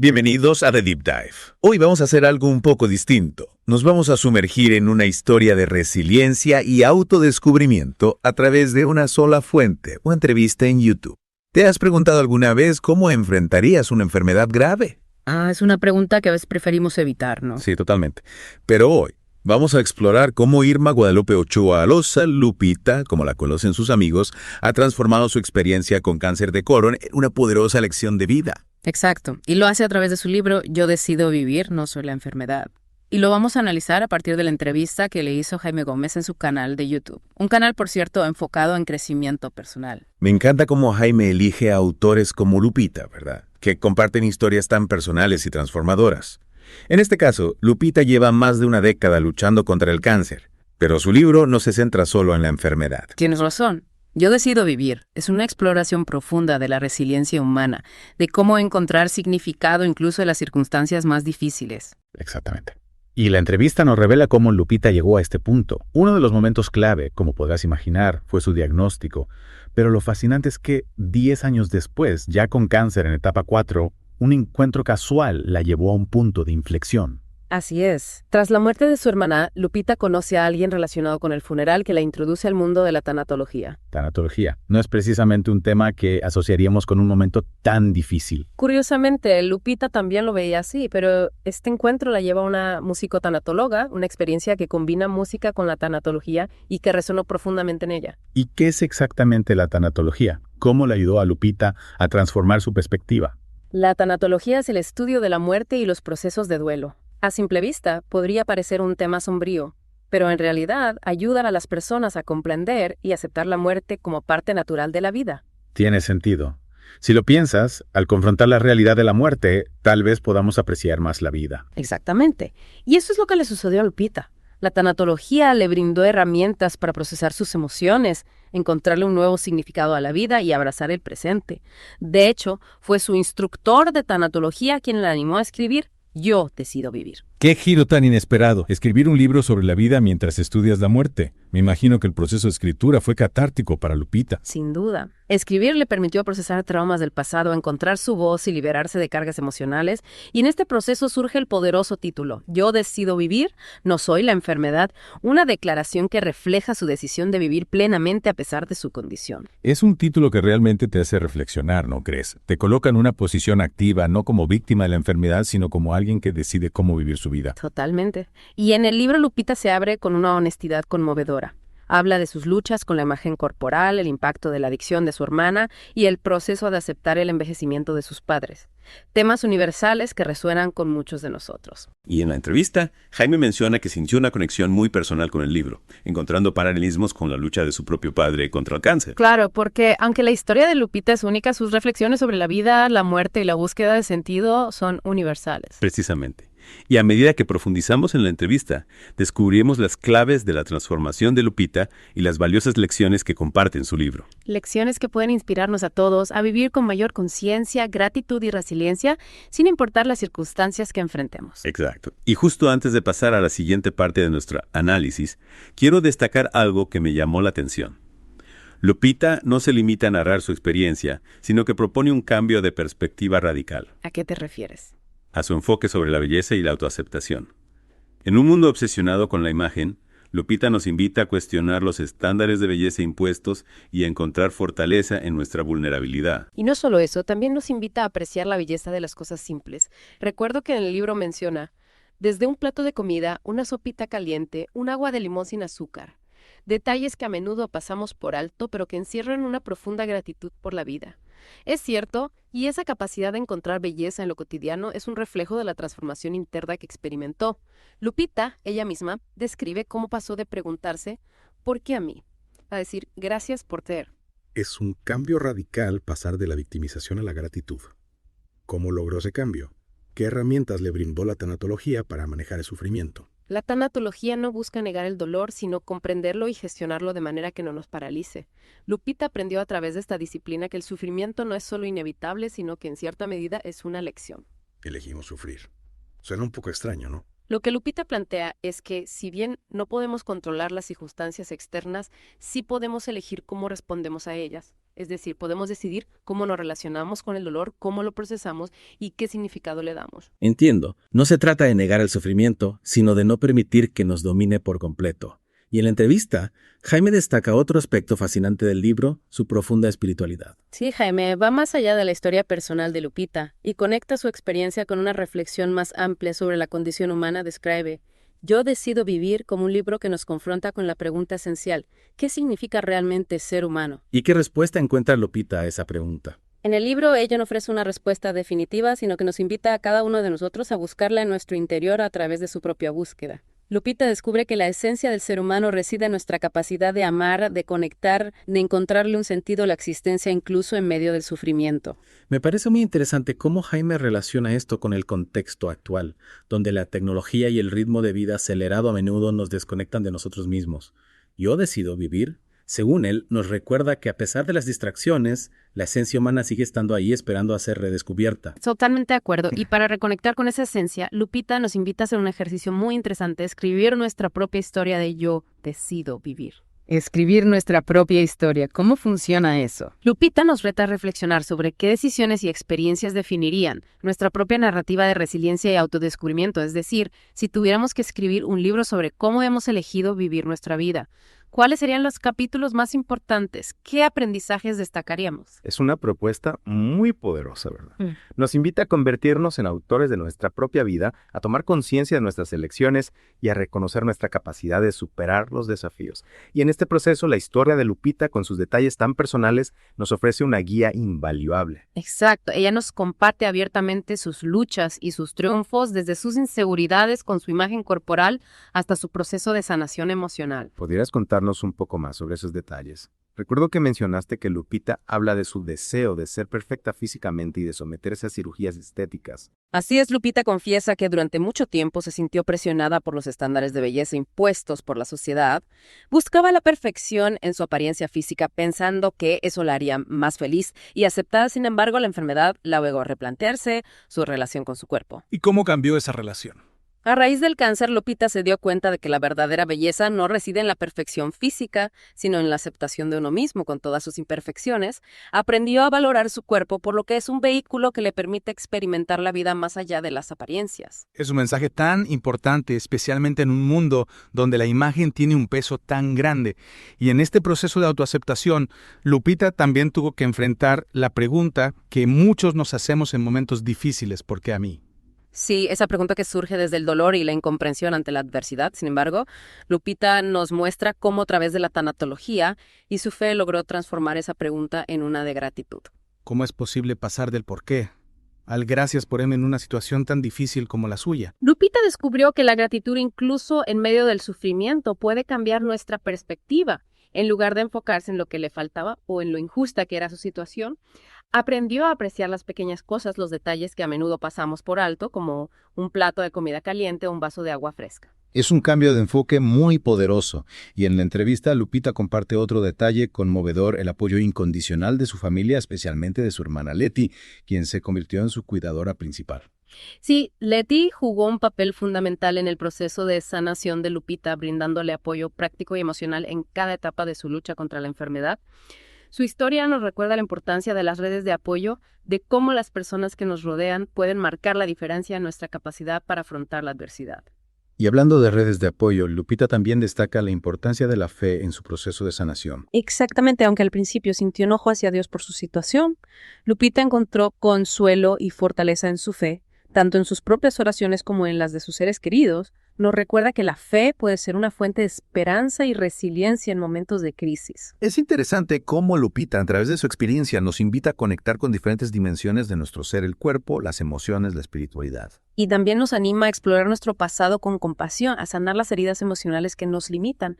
Bienvenidos a The Deep Dive. Hoy vamos a hacer algo un poco distinto. Nos vamos a sumergir en una historia de resiliencia y autodescubrimiento a través de una sola fuente o entrevista en YouTube. ¿Te has preguntado alguna vez cómo enfrentarías una enfermedad grave? Es una pregunta que a veces preferimos evitar, ¿no? Sí, totalmente. Pero hoy vamos a explorar cómo Irma Guadalupe Ochoa Aloza, Lupita, como la conocen sus amigos, ha transformado su experiencia con cáncer de colon en una poderosa lección de vida. Exacto. Y lo hace a través de su libro Yo decido vivir, no soy la enfermedad. Y lo vamos a analizar a partir de la entrevista que le hizo Jaime Gómez en su canal de YouTube. Un canal, por cierto, enfocado en crecimiento personal. Me encanta cómo Jaime elige a autores como Lupita, ¿verdad? Que comparten historias tan personales y transformadoras. En este caso, Lupita lleva más de una década luchando contra el cáncer, pero su libro no se centra solo en la enfermedad. Tienes razón. Yo decido vivir. Es una exploración profunda de la resiliencia humana, de cómo encontrar significado incluso en las circunstancias más difíciles. Exactamente. Y la entrevista nos revela cómo Lupita llegó a este punto. Uno de los momentos clave, como podrás imaginar, fue su diagnóstico. Pero lo fascinante es que 10 años después, ya con cáncer en etapa 4, un encuentro casual la llevó a un punto de inflexión. Así es. Tras la muerte de su hermana, Lupita conoce a alguien relacionado con el funeral que la introduce al mundo de la tanatología. Tanatología no es precisamente un tema que asociaríamos con un momento tan difícil. Curiosamente, Lupita también lo veía así, pero este encuentro la lleva a una musicotanatóloga, una experiencia que combina música con la tanatología y que resonó profundamente en ella. ¿Y qué es exactamente la tanatología? ¿Cómo le ayudó a Lupita a transformar su perspectiva? La tanatología es el estudio de la muerte y los procesos de duelo. A simple vista, podría parecer un tema sombrío, pero en realidad ayudan a las personas a comprender y aceptar la muerte como parte natural de la vida. Tiene sentido. Si lo piensas, al confrontar la realidad de la muerte, tal vez podamos apreciar más la vida. Exactamente. Y eso es lo que le sucedió a Lupita. La tanatología le brindó herramientas para procesar sus emociones, encontrarle un nuevo significado a la vida y abrazar el presente. De hecho, fue su instructor de tanatología quien la animó a escribir Yo decido vivir. ¡Qué giro tan inesperado! Escribir un libro sobre la vida mientras estudias la muerte. Me imagino que el proceso de escritura fue catártico para Lupita. Sin duda. Escribir le permitió procesar traumas del pasado, encontrar su voz y liberarse de cargas emocionales. Y en este proceso surge el poderoso título, Yo decido vivir, no soy la enfermedad, una declaración que refleja su decisión de vivir plenamente a pesar de su condición. Es un título que realmente te hace reflexionar, ¿no crees? Te coloca en una posición activa, no como víctima de la enfermedad, sino como alguien que decide cómo vivir su vida. Totalmente. Y en el libro Lupita se abre con una honestidad conmovedora. Habla de sus luchas con la imagen corporal, el impacto de la adicción de su hermana y el proceso de aceptar el envejecimiento de sus padres. Temas universales que resuenan con muchos de nosotros. Y en la entrevista, Jaime menciona que sintió una conexión muy personal con el libro, encontrando paralelismos con la lucha de su propio padre contra el cáncer. Claro, porque aunque la historia de Lupita es única, sus reflexiones sobre la vida, la muerte y la búsqueda de sentido son universales. Precisamente. Y a medida que profundizamos en la entrevista, descubrimos las claves de la transformación de Lupita y las valiosas lecciones que comparte en su libro. Lecciones que pueden inspirarnos a todos a vivir con mayor conciencia, gratitud y resiliencia, sin importar las circunstancias que enfrentemos. Exacto. Y justo antes de pasar a la siguiente parte de nuestro análisis, quiero destacar algo que me llamó la atención. Lupita no se limita a narrar su experiencia, sino que propone un cambio de perspectiva radical. ¿A qué te refieres? A su enfoque sobre la belleza y la autoaceptación. En un mundo obsesionado con la imagen, Lupita nos invita a cuestionar los estándares de belleza impuestos y a encontrar fortaleza en nuestra vulnerabilidad. Y no solo eso, también nos invita a apreciar la belleza de las cosas simples. Recuerdo que en el libro menciona, desde un plato de comida, una sopita caliente, un agua de limón sin azúcar. Detalles que a menudo pasamos por alto, pero que encierran una profunda gratitud por la vida. Es cierto, y esa capacidad de encontrar belleza en lo cotidiano es un reflejo de la transformación interna que experimentó. Lupita, ella misma, describe cómo pasó de preguntarse ¿por qué a mí?, a decir gracias por ser. Es un cambio radical pasar de la victimización a la gratitud. ¿Cómo logró ese cambio? ¿Qué herramientas le brindó la tanatología para manejar el sufrimiento? La tanatología no busca negar el dolor, sino comprenderlo y gestionarlo de manera que no nos paralice. Lupita aprendió a través de esta disciplina que el sufrimiento no es solo inevitable, sino que en cierta medida es una lección. Elegimos sufrir. Suena un poco extraño, ¿no? Lo que Lupita plantea es que, si bien no podemos controlar las circunstancias externas, sí podemos elegir cómo respondemos a ellas. Es decir, podemos decidir cómo nos relacionamos con el dolor, cómo lo procesamos y qué significado le damos. Entiendo. No se trata de negar el sufrimiento, sino de no permitir que nos domine por completo. Y en la entrevista, Jaime destaca otro aspecto fascinante del libro, su profunda espiritualidad. Sí, Jaime, va más allá de la historia personal de Lupita y conecta su experiencia con una reflexión más amplia sobre la condición humana. Describe: Yo decido vivir como un libro que nos confronta con la pregunta esencial: ¿qué significa realmente ser humano? ¿Y qué respuesta encuentra Lupita a esa pregunta? En el libro ella no ofrece una respuesta definitiva, sino que nos invita a cada uno de nosotros a buscarla en nuestro interior a través de su propia búsqueda. Lupita descubre que la esencia del ser humano reside en nuestra capacidad de amar, de conectar, de encontrarle un sentido a la existencia incluso en medio del sufrimiento. Me parece muy interesante cómo Jaime relaciona esto con el contexto actual, donde la tecnología y el ritmo de vida acelerado a menudo nos desconectan de nosotros mismos. Yo decido vivir. Según él, nos recuerda que a pesar de las distracciones, la esencia humana sigue estando ahí esperando a ser redescubierta. Totalmente de acuerdo. Y para reconectar con esa esencia, Lupita nos invita a hacer un ejercicio muy interesante, escribir nuestra propia historia de yo decido vivir. Escribir nuestra propia historia. ¿Cómo funciona eso? Lupita nos reta a reflexionar sobre qué decisiones y experiencias definirían nuestra propia narrativa de resiliencia y autodescubrimiento. Es decir, si tuviéramos que escribir un libro sobre cómo hemos elegido vivir nuestra vida, ¿cuáles serían los capítulos más importantes? ¿Qué aprendizajes destacaríamos? Es una propuesta muy poderosa, ¿verdad? Nos invita a convertirnos en autores de nuestra propia vida, a tomar conciencia de nuestras elecciones y a reconocer nuestra capacidad de superar los desafíos. Y en este proceso, la historia de Lupita, con sus detalles tan personales, nos ofrece una guía invaluable. Exacto. Ella nos comparte abiertamente sus luchas y sus triunfos, desde sus inseguridades con su imagen corporal hasta su proceso de sanación emocional. ¿Podrías contarnos un poco más sobre esos detalles? Recuerdo que mencionaste que Lupita habla de su deseo de ser perfecta físicamente y de someterse a cirugías estéticas. Así es, Lupita confiesa que durante mucho tiempo se sintió presionada por los estándares de belleza impuestos por la sociedad. Buscaba la perfección en su apariencia física, pensando que eso la haría más feliz, y aceptada, sin embargo, la enfermedad la obligó a replantearse su relación con su cuerpo. ¿Y cómo cambió esa relación? A raíz del cáncer, Lupita se dio cuenta de que la verdadera belleza no reside en la perfección física, sino en la aceptación de uno mismo con todas sus imperfecciones. Aprendió a valorar su cuerpo por lo que es un vehículo que le permite experimentar la vida más allá de las apariencias. Es un mensaje tan importante, especialmente en un mundo donde la imagen tiene un peso tan grande. Y en este proceso de autoaceptación, Lupita también tuvo que enfrentar la pregunta que muchos nos hacemos en momentos difíciles: ¿por qué a mí? Sí, esa pregunta que surge desde el dolor y la incomprensión ante la adversidad. Sin embargo, Lupita nos muestra cómo a través de la tanatología y su fe logró transformar esa pregunta en una de gratitud. ¿Cómo es posible pasar del por qué al gracias por en una situación tan difícil como la suya? Lupita descubrió que la gratitud, incluso en medio del sufrimiento, puede cambiar nuestra perspectiva. En lugar de enfocarse en lo que le faltaba o en lo injusta que era su situación, aprendió a apreciar las pequeñas cosas, los detalles que a menudo pasamos por alto, como un plato de comida caliente o un vaso de agua fresca. Es un cambio de enfoque muy poderoso, y en la entrevista Lupita comparte otro detalle conmovedor: el apoyo incondicional de su familia, especialmente de su hermana Leti, quien se convirtió en su cuidadora principal. Sí, Leti jugó un papel fundamental en el proceso de sanación de Lupita, brindándole apoyo práctico y emocional en cada etapa de su lucha contra la enfermedad. Su historia nos recuerda la importancia de las redes de apoyo, de cómo las personas que nos rodean pueden marcar la diferencia en nuestra capacidad para afrontar la adversidad. Y hablando de redes de apoyo, Lupita también destaca la importancia de la fe en su proceso de sanación. Exactamente, aunque al principio sintió enojo hacia Dios por su situación, Lupita encontró consuelo y fortaleza en su fe, tanto en sus propias oraciones como en las de sus seres queridos. Nos recuerda que la fe puede ser una fuente de esperanza y resiliencia en momentos de crisis. Es interesante cómo Lupita, a través de su experiencia, nos invita a conectar con diferentes dimensiones de nuestro ser: el cuerpo, las emociones, la espiritualidad. Y también nos anima a explorar nuestro pasado con compasión, a sanar las heridas emocionales que nos limitan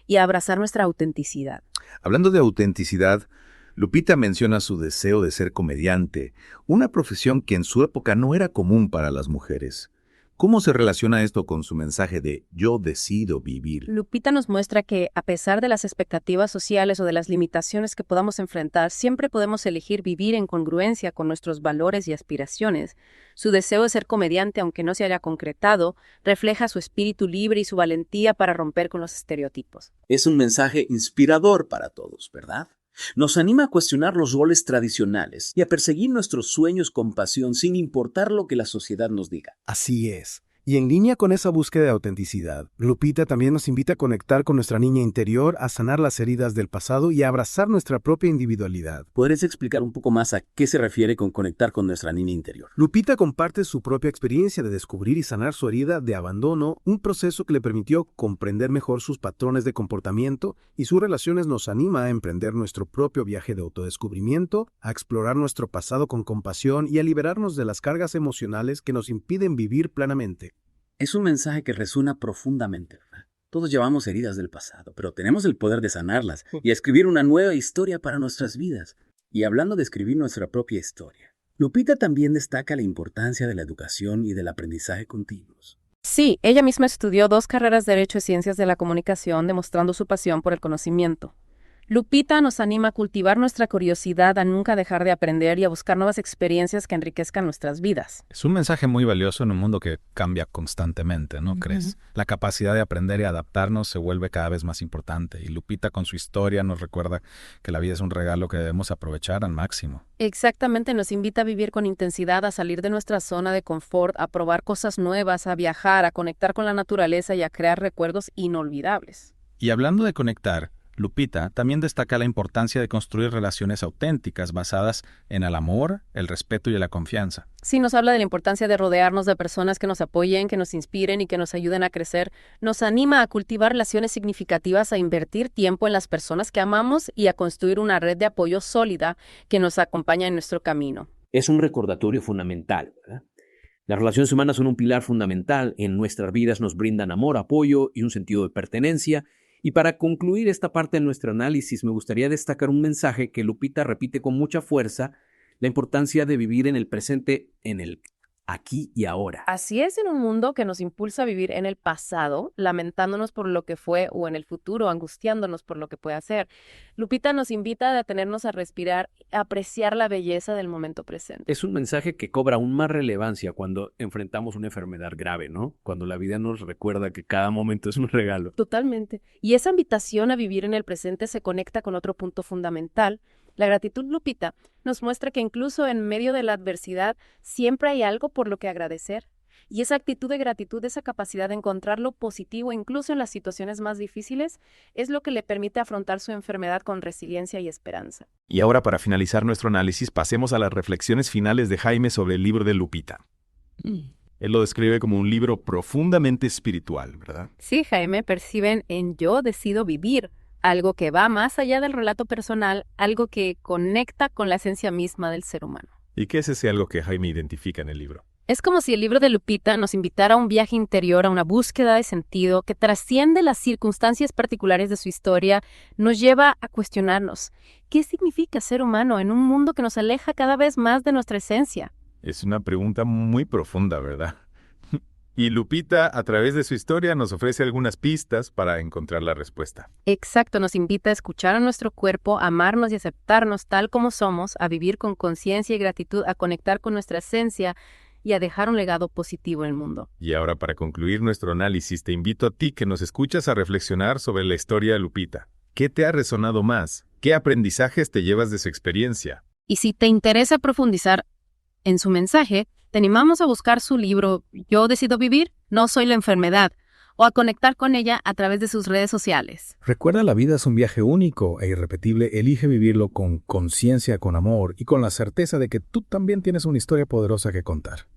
y a abrazar nuestra autenticidad. Hablando de autenticidad, Lupita menciona su deseo de ser comediante, una profesión que en su época no era común para las mujeres. ¿Cómo se relaciona esto con su mensaje de yo decido vivir? Lupita nos muestra que, a pesar de las expectativas sociales o de las limitaciones que podamos enfrentar, siempre podemos elegir vivir en congruencia con nuestros valores y aspiraciones. Su deseo de ser comediante, aunque no se haya concretado, refleja su espíritu libre y su valentía para romper con los estereotipos. Es un mensaje inspirador para todos, ¿verdad? Nos anima a cuestionar los roles tradicionales y a perseguir nuestros sueños con pasión sin importar lo que la sociedad nos diga. Así es. Y en línea con esa búsqueda de autenticidad, Lupita también nos invita a conectar con nuestra niña interior, a sanar las heridas del pasado y a abrazar nuestra propia individualidad. ¿Podrías explicar un poco más a qué se refiere con conectar con nuestra niña interior? Lupita comparte su propia experiencia de descubrir y sanar su herida de abandono, un proceso que le permitió comprender mejor sus patrones de comportamiento, y sus relaciones nos anima a emprender nuestro propio viaje de autodescubrimiento, a explorar nuestro pasado con compasión y a liberarnos de las cargas emocionales que nos impiden vivir plenamente. Es un mensaje que resuena profundamente, ¿verdad? Todos llevamos heridas del pasado, pero tenemos el poder de sanarlas y escribir una nueva historia para nuestras vidas. Y hablando de escribir nuestra propia historia, Lupita también destaca la importancia de la educación y del aprendizaje continuos. Sí, ella misma estudió 2 carreras de Derecho y Ciencias de la Comunicación, demostrando su pasión por el conocimiento. Lupita nos anima a cultivar nuestra curiosidad, a nunca dejar de aprender y a buscar nuevas experiencias que enriquezcan nuestras vidas. Es un mensaje muy valioso en un mundo que cambia constantemente, ¿no crees? La capacidad de aprender y adaptarnos se vuelve cada vez más importante, y Lupita con su historia nos recuerda que la vida es un regalo que debemos aprovechar al máximo. Exactamente, nos invita a vivir con intensidad, a salir de nuestra zona de confort, a probar cosas nuevas, a viajar, a conectar con la naturaleza y a crear recuerdos inolvidables. Y hablando de conectar, Lupita también destaca la importancia de construir relaciones auténticas basadas en el amor, el respeto y la confianza. Sí, nos habla de la importancia de rodearnos de personas que nos apoyen, que nos inspiren y que nos ayuden a crecer. Nos anima a cultivar relaciones significativas, a invertir tiempo en las personas que amamos y a construir una red de apoyo sólida que nos acompaña en nuestro camino. Es un recordatorio fundamental, ¿verdad? Las relaciones humanas son un pilar fundamental en nuestras vidas, nos brindan amor, apoyo y un sentido de pertenencia. Y para concluir esta parte de nuestro análisis, me gustaría destacar un mensaje que Lupita repite con mucha fuerza: la importancia de vivir en el presente, en el aquí y ahora. Así es, en un mundo que nos impulsa a vivir en el pasado, lamentándonos por lo que fue, o en el futuro, angustiándonos por lo que puede ser. Lupita nos invita a detenernos a respirar, a apreciar la belleza del momento presente. Es un mensaje que cobra aún más relevancia cuando enfrentamos una enfermedad grave, ¿no? Cuando la vida nos recuerda que cada momento es un regalo. Totalmente. Y esa invitación a vivir en el presente se conecta con otro punto fundamental. La gratitud, Lupita, nos muestra que incluso en medio de la adversidad siempre hay algo por lo que agradecer. Y esa actitud de gratitud, esa capacidad de encontrar lo positivo incluso en las situaciones más difíciles, es lo que le permite afrontar su enfermedad con resiliencia y esperanza. Y ahora, para finalizar nuestro análisis, pasemos a las reflexiones finales de Jaime sobre el libro de Lupita. Él lo describe como un libro profundamente espiritual, ¿verdad? Sí, Jaime, perciben en Yo decido vivir, algo que va más allá del relato personal, algo que conecta con la esencia misma del ser humano. ¿Y qué es ese algo que Jaime identifica en el libro? Es como si el libro de Lupita nos invitara a un viaje interior, a una búsqueda de sentido que trasciende las circunstancias particulares de su historia, nos lleva a cuestionarnos, ¿qué significa ser humano en un mundo que nos aleja cada vez más de nuestra esencia? Es una pregunta muy profunda, ¿verdad? Y Lupita, a través de su historia, nos ofrece algunas pistas para encontrar la respuesta. Exacto, nos invita a escuchar a nuestro cuerpo, a amarnos y aceptarnos tal como somos, a vivir con conciencia y gratitud, a conectar con nuestra esencia y a dejar un legado positivo en el mundo. Y ahora, para concluir nuestro análisis, te invito a ti que nos escuchas a reflexionar sobre la historia de Lupita. ¿Qué te ha resonado más? ¿Qué aprendizajes te llevas de su experiencia? Y si te interesa profundizar en su mensaje, te animamos a buscar su libro Yo decido vivir, no soy la enfermedad, o a conectar con ella a través de sus redes sociales. Recuerda, la vida es un viaje único e irrepetible. Elige vivirlo con conciencia, con amor y con la certeza de que tú también tienes una historia poderosa que contar.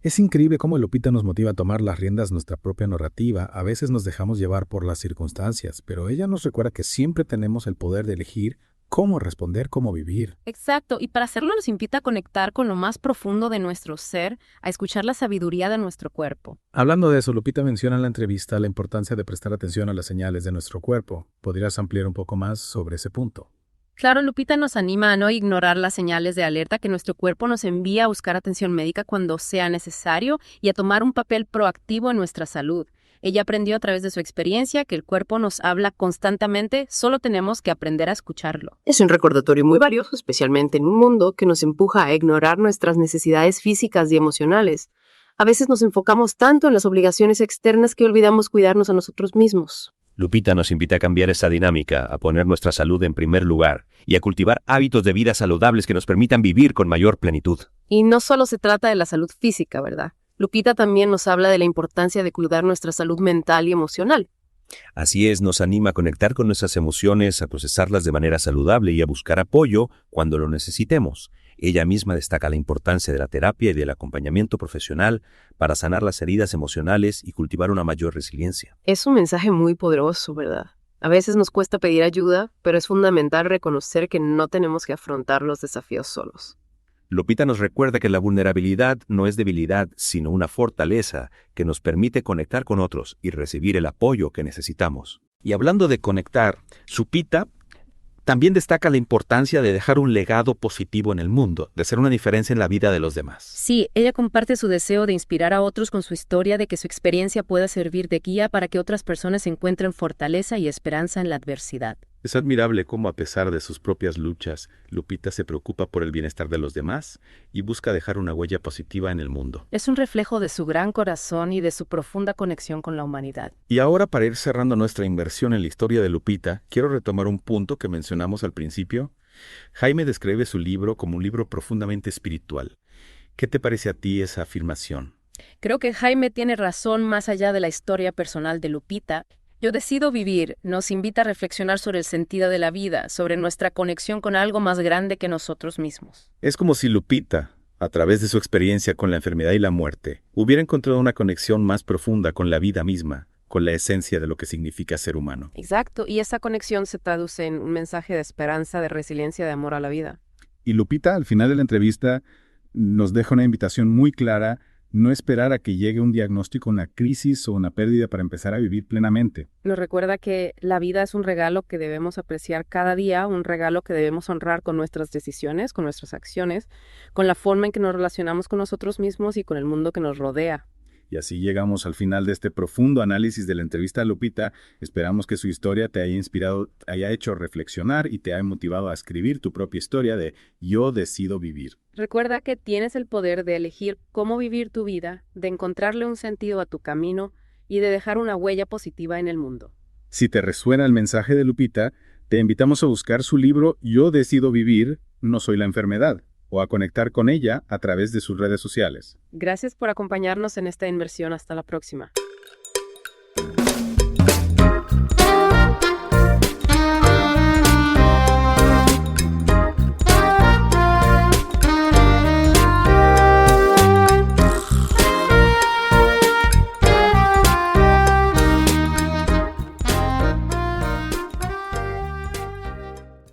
Es increíble cómo Lupita nos motiva a tomar las riendas de nuestra propia narrativa. A veces nos dejamos llevar por las circunstancias, pero ella nos recuerda que siempre tenemos el poder de elegir cómo responder, cómo vivir. Exacto, y para hacerlo nos invita a conectar con lo más profundo de nuestro ser, a escuchar la sabiduría de nuestro cuerpo. Hablando de eso, Lupita menciona en la entrevista la importancia de prestar atención a las señales de nuestro cuerpo. ¿Podrías ampliar un poco más sobre ese punto? Claro, Lupita nos anima a no ignorar las señales de alerta que nuestro cuerpo nos envía a buscar atención médica cuando sea necesario y a tomar un papel proactivo en nuestra salud. Ella aprendió a través de su experiencia que el cuerpo nos habla constantemente, solo tenemos que aprender a escucharlo. Es un recordatorio muy valioso, especialmente en un mundo que nos empuja a ignorar nuestras necesidades físicas y emocionales. A veces nos enfocamos tanto en las obligaciones externas que olvidamos cuidarnos a nosotros mismos. Lupita nos invita a cambiar esa dinámica, a poner nuestra salud en primer lugar y a cultivar hábitos de vida saludables que nos permitan vivir con mayor plenitud. Y no solo se trata de la salud física, ¿verdad? Lupita también nos habla de la importancia de cuidar nuestra salud mental y emocional. Así es, nos anima a conectar con nuestras emociones, a procesarlas de manera saludable y a buscar apoyo cuando lo necesitemos. Ella misma destaca la importancia de la terapia y del acompañamiento profesional para sanar las heridas emocionales y cultivar una mayor resiliencia. Es un mensaje muy poderoso, ¿verdad? A veces nos cuesta pedir ayuda, pero es fundamental reconocer que no tenemos que afrontar los desafíos solos. Lupita nos recuerda que la vulnerabilidad no es debilidad, sino una fortaleza que nos permite conectar con otros y recibir el apoyo que necesitamos. Y hablando de conectar, Lupita también destaca la importancia de dejar un legado positivo en el mundo, de hacer una diferencia en la vida de los demás. Sí, ella comparte su deseo de inspirar a otros con su historia, de que su experiencia pueda servir de guía para que otras personas encuentren fortaleza y esperanza en la adversidad. Es admirable cómo, a pesar de sus propias luchas, Lupita se preocupa por el bienestar de los demás y busca dejar una huella positiva en el mundo. Es un reflejo de su gran corazón y de su profunda conexión con la humanidad. Y ahora, para ir cerrando nuestra inversión en la historia de Lupita, quiero retomar un punto que mencionamos al principio. Jaime describe su libro como un libro profundamente espiritual. ¿Qué te parece a ti esa afirmación? Creo que Jaime tiene razón. Más allá de la historia personal de Lupita, Yo decido vivir nos invita a reflexionar sobre el sentido de la vida, sobre nuestra conexión con algo más grande que nosotros mismos. Es como si Lupita, a través de su experiencia con la enfermedad y la muerte, hubiera encontrado una conexión más profunda con la vida misma, con la esencia de lo que significa ser humano. Exacto, y esa conexión se traduce en un mensaje de esperanza, de resiliencia, de amor a la vida. Y Lupita, al final de la entrevista, nos deja una invitación muy clara: no esperar a que llegue un diagnóstico, una crisis o una pérdida para empezar a vivir plenamente. Nos recuerda que la vida es un regalo que debemos apreciar cada día, un regalo que debemos honrar con nuestras decisiones, con nuestras acciones, con la forma en que nos relacionamos con nosotros mismos y con el mundo que nos rodea. Y así llegamos al final de este profundo análisis de la entrevista a Lupita. Esperamos que su historia te haya inspirado, te haya hecho reflexionar y te haya motivado a escribir tu propia historia de Yo decido vivir. Recuerda que tienes el poder de elegir cómo vivir tu vida, de encontrarle un sentido a tu camino y de dejar una huella positiva en el mundo. Si te resuena el mensaje de Lupita, te invitamos a buscar su libro Yo decido vivir, no soy la enfermedad, o a conectar con ella a través de sus redes sociales. Gracias por acompañarnos en esta inmersión. Hasta la próxima.